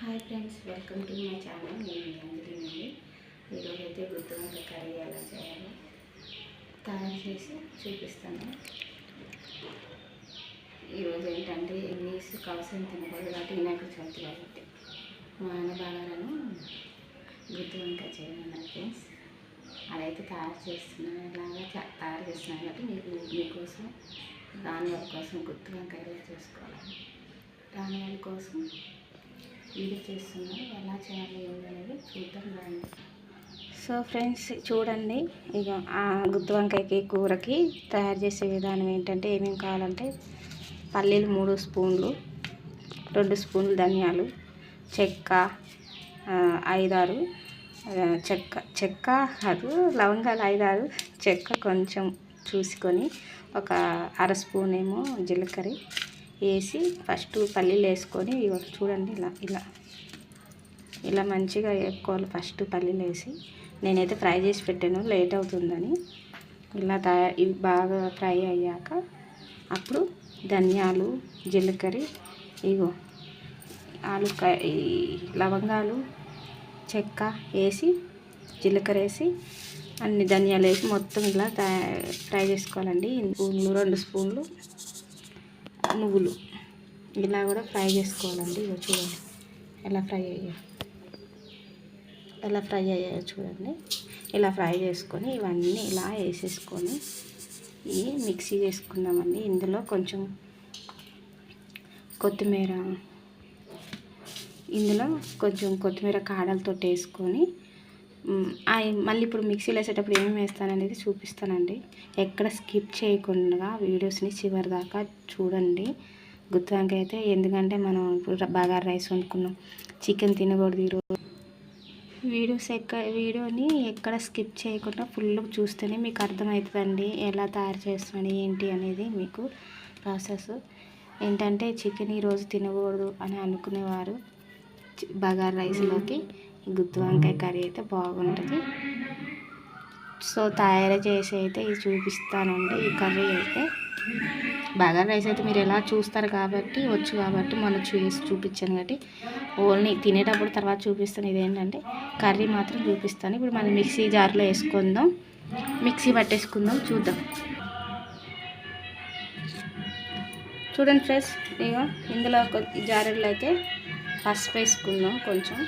Hi friends, welcome to my channel. నేను మీ అంజలినండి. ఈరోజు అయితే గుత్తి వంకాయ కర్రీ ఎలా చేయాలో తయారు చేసి చూపిస్తాను. ఈరోజు ఏంటంటే నీసు కవసం తినకూడదు కాబట్టి వినాయకుడి చవితి కాబట్టి మా ఆయన బాగాలను గుత్తి వంకాయ చేయమన్నారు ఫ్రెండ్స్. అదైతే తయారు చేస్తున్నాను. ఇలాగా తయారు చేస్తున్నాను కాబట్టి మీకోసం రాని వాళ్ళ కోసం గుత్తి వంకాయ ఎలా చేసుకోవాలి, రాని వాళ్ళ కోసం ఇది చేస్తున్నాను. ఎలా చేయాలి ఏంటనేది చూద్దాం రండి. సో ఫ్రెండ్స్ చూడండి, ఇక ఆ గుత్తి వంకాయకి కూరకి తయారు చేసే విధానం ఏంటంటే ఏమేమి కావాలంటే పల్లీలు 3 స్పూన్లు, 2 స్పూన్లు ధనియాలు, చెక్క 5-6 చెక్క కాదు లవంగాలు 5-6 చెక్క కొంచెం చూసుకొని ఒక 1/2 స్పూన్ ఏమో జీలకర్ర వేసి ఫస్ట్ పల్లీలు వేసుకొని చూడండి ఇలా మంచిగా వేసుకోవాలి. ఫస్ట్ పల్లీలు వేసి నేనైతే ఫ్రై చేసి పెట్టాను, లేట్ అవుతుందని. ఇవి బాగా ఫ్రై అయ్యాక అప్పుడు ధనియాలు, జీలకర్ర, లవంగాలు, చెక్క వేసి జీలకర్ర వేసి అన్ని ధనియాలు వేసి మొత్తం ఇలా ఫ్రై చేసుకోవాలండి. 2 స్పూన్లు నువ్వులు ఇలా కూడా ఫ్రై చేసుకోవాలండి. చూడండి ఎలా ఫ్రై అయ్యాయో చూడండి. ఇలా ఫ్రై చేసుకొని ఇవన్నీ ఇలా వేసేసుకొని మిక్సీ చేసుకుందామండి. ఇందులో కొంచెం కొత్తిమీర కాడలతో వేసుకొని మళ్ళీ ఇప్పుడు మిక్సీలో వేసేటప్పుడు ఏమేమి వేస్తాననేది చూపిస్తానండి. ఎక్కడ స్కిప్ చేయకుండా వీడియోస్ని చివరి దాకా చూడండి. గుత్తి వంకాయ అయితే ఎందుకంటే మనం ఇప్పుడు బగారా రైస్ వండుకున్నాం, చికెన్ తినకూడదు ఈరోజు. వీడియోని ఎక్కడ స్కిప్ చేయకుండా ఫుల్ చూస్తేనే మీకు అర్థమవుతుందండి ఎలా తయారు చేస్తున్నాను ఏంటి అనేది. మీకు ప్రాసెస్ ఏంటంటే చికెన్ ఈరోజు తినకూడదు అని అనుకునేవారు బగారా రైస్లోకి గుత్తి వంకాయ కర్రీ అయితే బాగుంటుంది. సో తయారు చేసి అయితే ఇది చూపిస్తానండి. ఈ కర్రీ అయితే బగారా రైస్ అయితే మీరు ఎలా చూస్తారు కాబట్టి మనం చేసి చూపించాను కాబట్టి ఓన్లీ తినేటప్పుడు తర్వాత చూపిస్తాను. ఇదేంటంటే కర్రీ మాత్రం చూపిస్తాను. ఇప్పుడు మనం మిక్సీ జార్లో వేసుకుందాం, మిక్సీ పట్టేసుకుందాం చూద్దాం. చూడండి ఫ్రెండ్స్, ఇక ఇందులో జారెల్లో అయితే పసుపు వేసుకుందాం కొంచెం,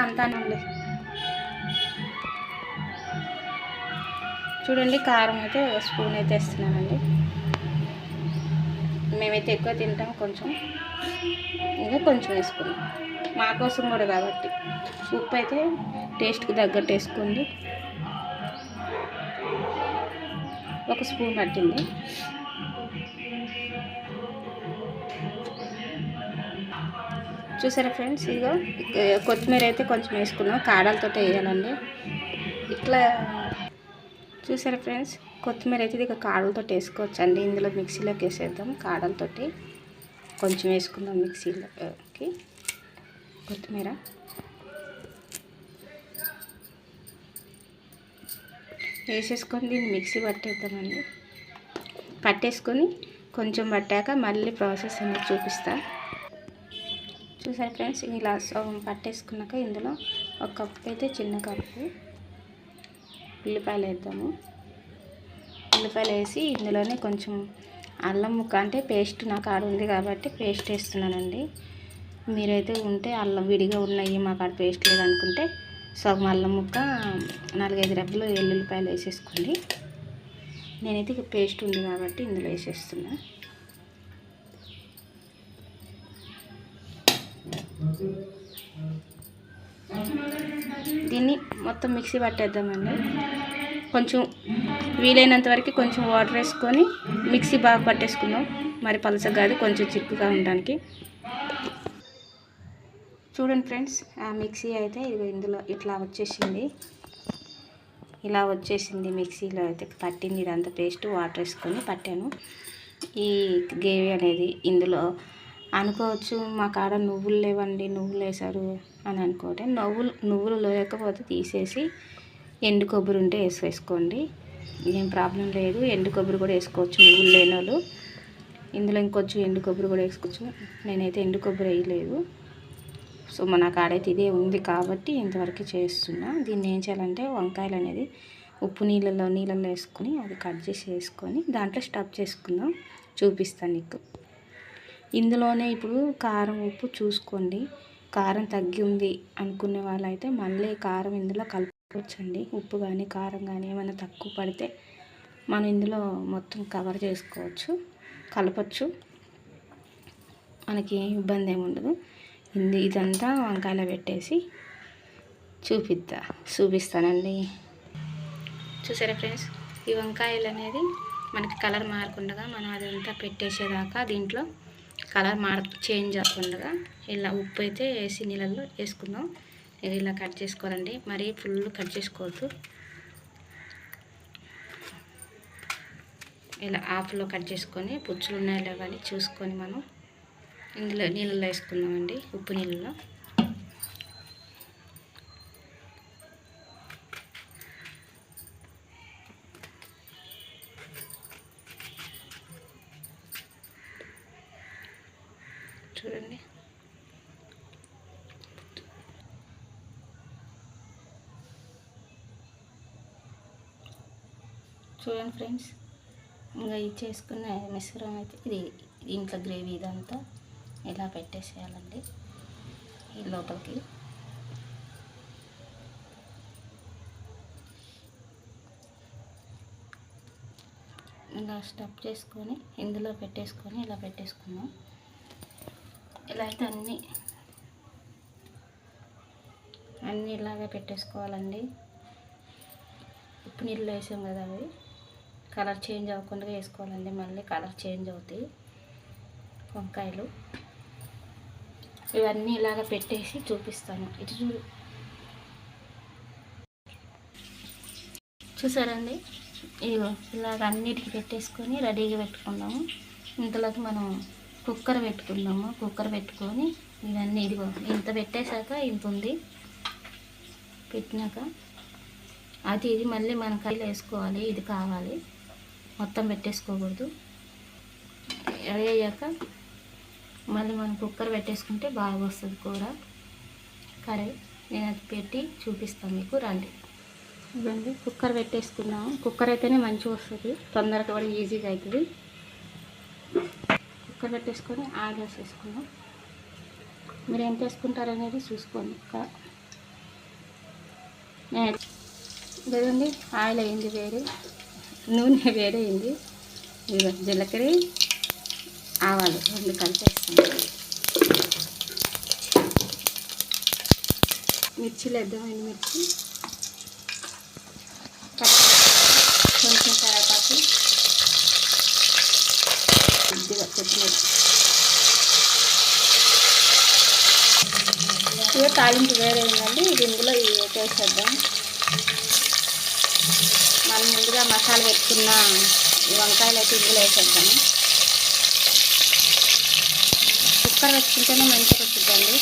అంతా చూడండి. కారం అయితే 1 స్పూన్ అయితే వేస్తున్నానండి. మేమైతే ఎక్కువ తింటాం, ఇంకా కొంచెం వేసుకున్నాం మా కోసం కూడా కాబట్టి. ఉప్పు అయితే టేస్ట్కి తగ్గట్టు వేసుకోండి. 1 స్పూన్ పట్టింది. చూసారా ఫ్రెండ్స్, ఇదిగో కొత్తిమీర అయితే కొంచెం వేసుకున్నాం, కాడలతో వేయాలండి. ఇట్లా చూసారా ఫ్రెండ్స్, కొత్తిమీర అయితే ఇక కాడలతో వేసుకోవచ్చండి. ఇందులో మిక్సీలోకి వేసేద్దాం. కాడలతో కొంచెం వేసుకుందాం మిక్సీలోకి కొత్తిమీర. వేసేసుకొని దీన్ని మిక్సీ పట్టేద్దామండి. పట్టేసుకొని కొంచెం పట్టాక మళ్ళీ ప్రాసెస్ అనేది చూపిస్తా. చూసారా ఫ్రెండ్స్, ఇలా పట్టేసుకున్నాక ఇందులో 1 కప్పు అయితే చిన్న కప్పు ఉల్లిపాయలు వేద్దాము. ఉల్లిపాయలు వేసి ఇందులోనే కొంచెం అల్లం ముక్క, అంటే పేస్ట్ నాకు ఆడ ఉంది కాబట్టి పేస్ట్ వేస్తున్నానండి. మీరైతే ఉంటే అల్లం విడిగా ఉన్నాయి, మాకు ఆడ పేస్ట్ లేదనుకుంటే సగం అల్లం ముక్క 4-5 రెబ్బలు ఎల్లుల్లిపాయలు వేసేసుకోండి. నేనైతే ఇక పేస్ట్ ఉంది కాబట్టి ఇందులో వేసేస్తున్నా. దీన్ని మొత్తం మిక్సీ పట్టేద్దామండి. కొంచెం వీలైనంత వరకు కొంచెం వాటర్ వేసుకొని మిక్సీ బాగా పట్టేసుకుందాం. మరి పలసగా కాదు, కొంచెం చిక్కుగా ఉండడానికి. చూడండి ఫ్రెండ్స్, ఆ మిక్సీ అయితే ఇందులో ఇట్లా వచ్చేసింది. మిక్సీలో అయితే పట్టింది. ఇదంతా పేస్ట్ వాటర్ వేసుకొని పట్టాను. ఈ గ్రేవీ అనేది ఇందులో అనుకోవచ్చు, మా కాడ నువ్వులు లేవండి, నువ్వులు వేసారు అని అనుకోండి. నువ్వులు లేకపోతే తీసేసి ఎండు కొబ్బరి ఉంటే వేసుకోండి, ఏం ప్రాబ్లం లేదు. ఎండు కొబ్బరి కూడా వేసుకోవచ్చు నువ్వులు లేని వాళ్ళు. ఇందులో ఇంకొంచెం ఎండు కొబ్బరి కూడా వేసుకోవచ్చు. నేనైతే ఎండు కొబ్బరి వేయలేదు. సో మన కాడైతే ఇదే ఉంది కాబట్టి ఇంతవరకు చేస్తున్నా. దీన్ని ఏం చేయాలంటే వంకాయలు అనేది ఉప్పు నీళ్ళలో వేసుకొని అది కట్ చేసి వేసుకొని దాంట్లో స్టఫ్ చేసుకుందాం. చూపిస్తాను నీకు. ఇందులోనే ఇప్పుడు కారం ఉప్పు చూసుకోండి. కారం తగ్గి ఉంది అనుకునే వాళ్ళైతే మళ్ళీ కారం ఇందులో కలుపుకోవచ్చండి. ఉప్పు కానీ కారం కానీ ఏమైనా తక్కువ పడితే మనం ఇందులో మొత్తం కవర్ చేసుకోవచ్చు, కలపచ్చు. మనకి ఇబ్బంది ఏమి ఉండదు. ఇదంతా వంకాయలో పెట్టేసి చూపిస్తానండి. చూసారా ఫ్రెండ్స్, ఈ వంకాయలు అనేది మనకి కలర్ మారకుండా మనం అదంతా పెట్టేసేదాకా దీంట్లో కలర్ చేంజ్ అవ్వకుండా ఇలా ఉప్పు అయితే వేసి నీళ్ళల్లో వేసుకుందాం. ఇది ఇలా కట్ చేసుకోవాలండి, మరీ ఫుల్ కట్ చేసుకోవద్దు. ఇలా హాఫ్లో కట్ చేసుకొని పుచ్చులు ఉన్నాయో లేవో అని చూసుకొని మనం ఇందులో నీళ్ళల్లో వేసుకుందామండి, ఉప్పు నీళ్ళలో. చూడండి, ఫ్రెండ్స్, ఇంకా ఇది చేసుకున్న మిశ్రమం అయితే ఇది ఇంట్లో గ్రేవీ ఇదంతా ఇలా పెట్టేసేయాలండి ఈ లోపలికి. ఇలా స్టఫ్ చేసుకొని ఇందులో పెట్టేసుకొని ఇలా పెట్టేసుకుందాం. ఇలా అయితే అన్నీ ఇలాగే పెట్టేసుకోవాలండి. ఉప్పు నీళ్ళు వేసాం కదా, అవి కలర్ చేంజ్ అవ్వకుండా వేసుకోవాలండి. మళ్ళీ కలర్ చేంజ్ అవుతాయి వంకాయలు. ఇవన్నీ ఇలాగ పెట్టేసి చూపిస్తాను. ఇటు చూసారండి, ఇగో ఇలాగ అన్నిటికీ పెట్టేసుకొని రెడీగా పెట్టుకుందాము. ఇంతలోకి మనం కుక్కర్ పెట్టుకుందాము. కుక్కర్ పెట్టుకొని ఇవన్నీ ఇదిగో ఇంత పెట్టేశాక ఇంత ఉంది పెట్టినాక అది ఇది మళ్ళీ మన కైలో వేసుకోవాలి. ఇది కావాలి, మొత్తం పెట్టేసుకోకూడదు. రెడీ అయ్యాక మళ్ళీ మనం కుక్కర్ పెట్టేసుకుంటే బాగా వస్తుంది కూర కర్రీ. నేను అది పెట్టి చూపిస్తాను మీకు, రండి. ఇదండి కుక్కర్ పెట్టేసుకున్నాము. కుక్కర్ అయితేనే మంచిగా వస్తుంది, తొందరగా కూడా ఈజీగా అవుతుంది. కుక్కర్ పెట్టేసుకొని ఆయిల్ వేసేసుకున్నాం. మీరు ఎంత వేసుకుంటారు అనేది చూసుకోండి. లేదండి, ఆయిల్ అయింది వేరే, నూనె వేరే అయింది. జీలకర్ర ఆవాలు రెండు కలిపేస్తాం. మిర్చిలు వేద్దాం. మిర్చి కొంచెం కరివేపాకు, కొద్దిగా కొత్తిమీర. ఇక తాలింపు వేరే ఉందండి, ఇది ఇందులో వేసేద్దాం. మనం ముందుగా మసాలా పెట్టుకున్న ఈ వంకాయలు అయితే ఇందులో వేసేద్దాము. కుక్కర్ పెట్టుకుంటేనే మంచిగా వస్తుందండి.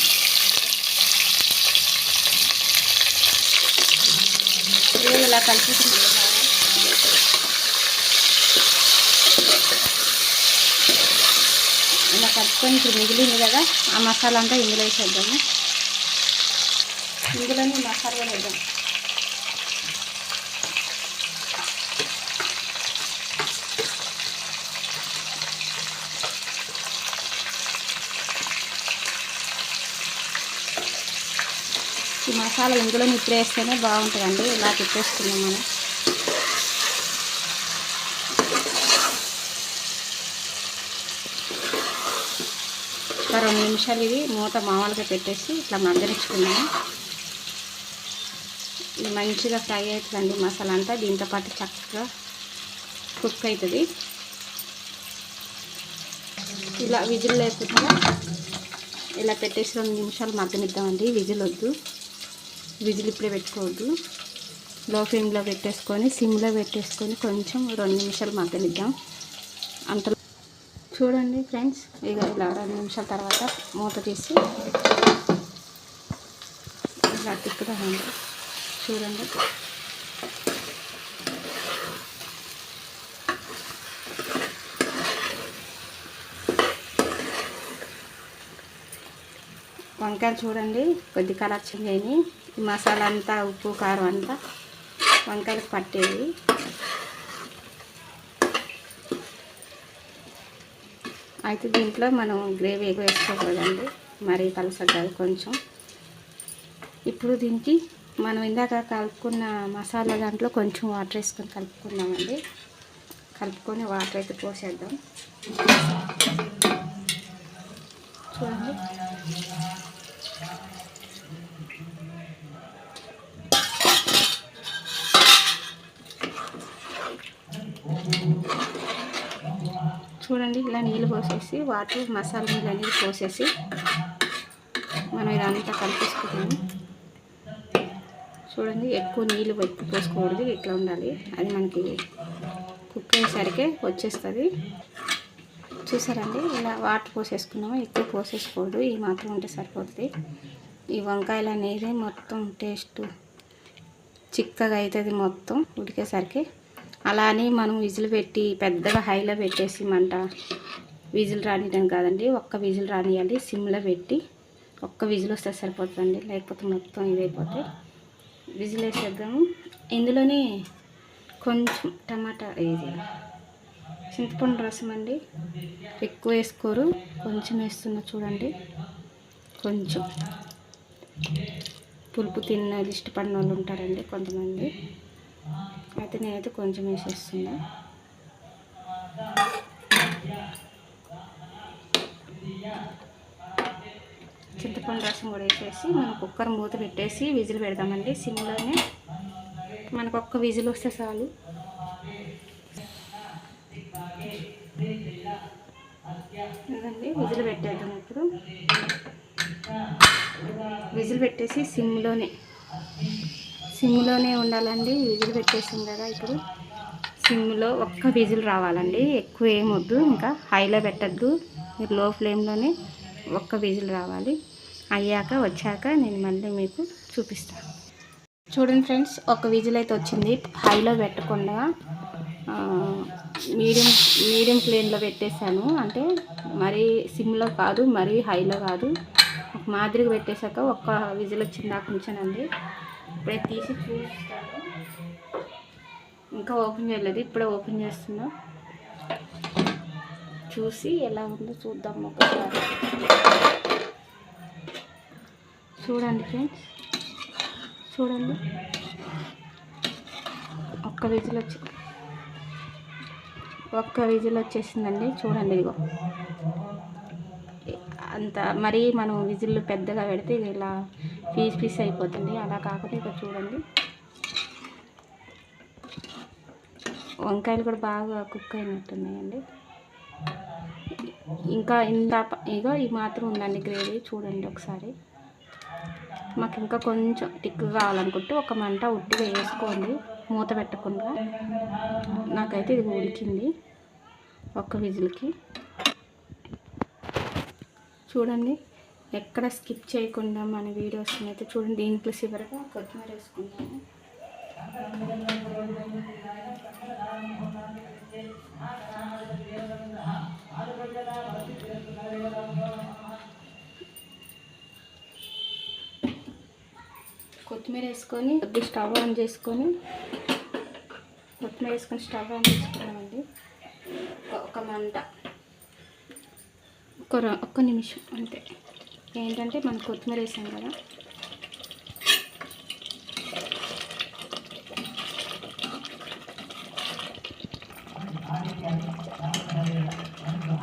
ఇలా కలుపుకుంటుంది బాగా. ఇలా కలుపుకొని ఇప్పుడు మిగిలింది కదా, ఆ మసాలా అంతా ఇందులో వేసేద్దాము. ఇందులోనే మసాలా కూడా వేద్దాం. ఈ మసాలా ఇందులో ఇప్పుడు వేస్తేనే బాగుంటుందండి. ఇలా పెట్టేసుకున్నాం మనం. ఒక 2 నిమిషాలు ఇది మూత మామూలుగా పెట్టేసి ఇట్లా మగ్గనిచ్చుకున్నాము. ఇది మంచిగా ఫ్రై అవుతుందండి మసాలా అంతా. దీంతో పాటు చక్కగా కుక్ అవుతుంది. ఇలా విజిల్ లేకుండా ఇలా పెట్టేసి 2 నిమిషాలు మగ్గనిద్దామండి. విజిల్ వద్దు, విజిల్ ఇప్పుడే పెట్టుకోవద్దు. లో ఫ్లేమ్లో పెట్టేసుకొని సిమ్లో పెట్టేసుకొని కొంచెం 2 నిమిషాలు మగ్గనిద్దాం. అంత చూడండి ఫ్రెండ్స్, ఇక ఇలా 2 నిమిషాల తర్వాత మూత తీసి ఇలా తిప్పుదామండి. చూడండి, వంకాయలు చూడండి కొద్ది కలర్ చేంజ్ అయినాయి. ఈ మసాలా అంతా ఉప్పు కారం అంతా వంకాయలకు పట్టేవి. అయితే దీంట్లో మనం గ్రేవీ ఎక్కువ వేసుకోకూడదండి, మరీ పలసగా కొంచెం. ఇప్పుడు దీనికి మనం ఇందాక కలుపుకున్న మసాలా దాంట్లో కొంచెం వాటర్ వేసుకొని కలుపుకుందామండి. కలుపుకొని వాటర్ అయితే పోసేద్దాం. చూడండి చూడండి ఇలా నీళ్ళు పోసేసి వాటర్ మసాలా నీళ్ళు అనేది పోసేసి మనం ఇదంతా కలిపేసుకుంటాము. చూడండి ఎక్కువ నీళ్ళు పోసుకోకూడదు, ఇట్లా ఉండాలి. అది మనకి కుక్ అయ్యేసరికి వచ్చేస్తుంది. చూసారండి ఇలా వాటర్ పోసేసుకున్నాము, ఎక్కువ పోసేసుకోకూడదు, ఈ మాత్రం ఉంటే సరిపోతుంది. ఈ వంకాయలు అనేది మొత్తం టేస్ట్ చిక్కగా అవుతుంది మొత్తం ఉడికేసరికి. అలా అని మనం విజిల్ పెట్టి పెద్దగా హైలో పెట్టేసి మంట విజిల్ రానియడం కాదండి, ఒక్క విజిల్ రానియాలి. సిమ్లో పెట్టి ఒక్క విజిల్ వస్తే సరిపోతుందండి, లేకపోతే మొత్తం ఇదైపోతాయి. విజిల్ వేసేద్దాము. ఇందులోనే కొంచెం టమాటా ఇది చింతపండు రసం అండి, ఎక్కువ వేసుకోరు, కొంచెం వేస్తున్నా చూడండి. కొంచెం పులుపు తిన్నది ఇష్టపడిన వాళ్ళు ఉంటారండి కొంతమంది, అయితే నేనైతే కొంచెం వేసేస్తున్నా. చింతపండు రసం కూడా వేసేసి మనం కుక్కర్ మూత పెట్టేసి విజిల్ పెడదామండి. సిమ్లోనే మనకు ఒక్క విజిల్ వస్తే చాలు. ఇదండి విజిల్ పెట్టేద్దాం. ఇప్పుడు విజిల్ పెట్టేసి సిమ్లోనే ఉండాలండి. విజిల్ పెట్టేసాం కదా, ఇప్పుడు సిమ్లో ఒక్క విజిల్ రావాలండి, ఎక్కువ ఏమొద్దు, ఇంకా హైలో పెట్టద్దు, మీరు లో ఫ్లేమ్లోనే ఒక్క విజిల్ రావాలి. అయ్యాక వచ్చాక నేను మళ్ళీ మీకు చూపిస్తాను. చూడండి ఫ్రెండ్స్, ఒక విజిల్ అయితే వచ్చింది. హైలో పెట్టకుండా మీడియం ఫ్లేమ్లో పెట్టేశాను, అంటే మరీ సిమ్లో కాదు మరీ హైలో కాదు, ఒక మాదిరిగా పెట్టేశాక ఒక్క విజిల్ వచ్చింది దాకా ఉంచానండి. ఇప్పుడే తీసి చూస్తాను, ఇంకా ఓపెన్ చేయలేదు, ఇప్పుడే ఓపెన్ చేస్తున్నా. చూసి ఎలా ఉందో చూద్దాం ఒకసారి. చూడండి ఫ్రెండ్స్, చూడండి ఒక్క విజిల్ వచ్చేసిందండి. చూడండి ఇదిగో, అంత మరీ మనం విజిల్ పెద్దగా పెడితే ఇలా పీస్ అయిపోతుంది, అలా కాకుండా ఇక చూడండి వంకాయలు కూడా బాగా కుక్ అయినట్టున్నాయండి. ఇంకా ఇగో ఈ మాత్రం ఉందండి గ్రేవీ. చూడండి ఒకసారి, మాకు ఇంకా కొంచెం టిక్కు కావాలనుకుంటే ఒక మంట ఉట్టిగా వేసుకోండి, మూత పెట్టకుండా. నాకైతే ఇది ఉడికింది ఒక్క విజిల్కి. చూడండి ఎక్కడ స్కిప్ చేయకుండా మన వీడియోస్ని అయితే చూడండి. దీంట్లో చివరిగా కొత్తిమీర వేసుకుంటాము. కొత్తిమీర వేసుకొని కొద్దిగా స్టవ్ ఆన్ చేసుకొని స్టవ్ ఆన్ చేసుకున్నామండి. ఒక మంట ఒక్క నిమిషం అంతే. ఏంటంటే మనం కొత్తిమీర వేసాం కదా,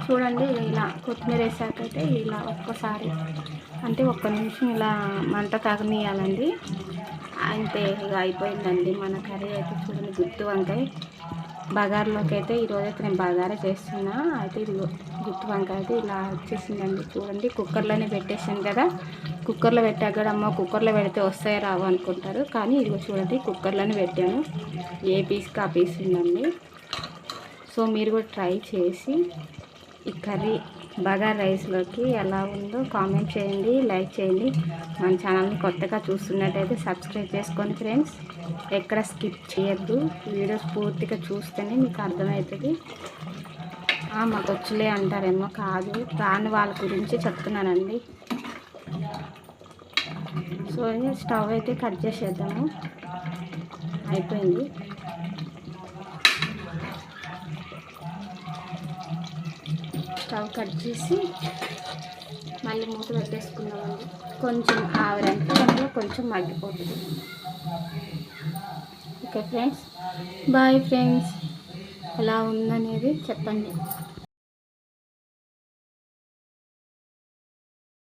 చూడండి ఇలా కొత్తిమీర వేసాకైతే ఇలా ఒక్కసారి అంటే ఒక్క నిమిషం ఇలా మంట తాగనియాలండి. అంతే, ఇక అయిపోయిందండి మన కర్రీ అయితే. చూడండి గుత్తి వంకాయ బగారులోకి అయితే ఈరోజైతే నేను బగారా చేస్తున్నా. అయితే ఇది గుత్తి వంకాయ అయితే ఇలా వచ్చేసిందండి. చూడండి కుక్కర్లోనే పెట్టేసాను కదా, కుక్కర్లో పెట్టాక కూడా అమ్మ కుక్కర్లో పెడితే వస్తాయో రావు అనుకుంటారు, కానీ ఇదిగో చూడండి కుక్కర్లోనే పెట్టాను. ఏ పీస్కి ఆ పీస్ ఉందండి. సో మీరు కూడా ట్రై చేసి ఈ కర్రీ బగారా రైస్లోకి ఎలా ఉందో కామెంట్ చేయండి, లైక్ చేయండి. మన ఛానల్ని కొత్తగా చూస్తున్నట్టయితే సబ్స్క్రైబ్ చేసుకోండి ఫ్రెండ్స్. ఎక్కడ స్కిప్ చేయొద్దు, వీడియోస్ పూర్తిగా చూస్తేనే మీకు అర్థమవుతుంది. మాకు వచ్చులే అంటారేమో, కాదు రాని వాళ్ళ గురించి చెప్తున్నానండి. సో స్టవ్ అయితే కట్ చేసేద్దాము. అయిపోయింది. స్టవ్ కట్ చేసి మళ్ళీ మూత పెట్టేసుకుందామండి. కొంచెం ఆవిరంటే అందులో కొంచెం మగ్గిపోతుంది. Okay friends, bye friends. ఎలా ఉందనేది చెప్పండి.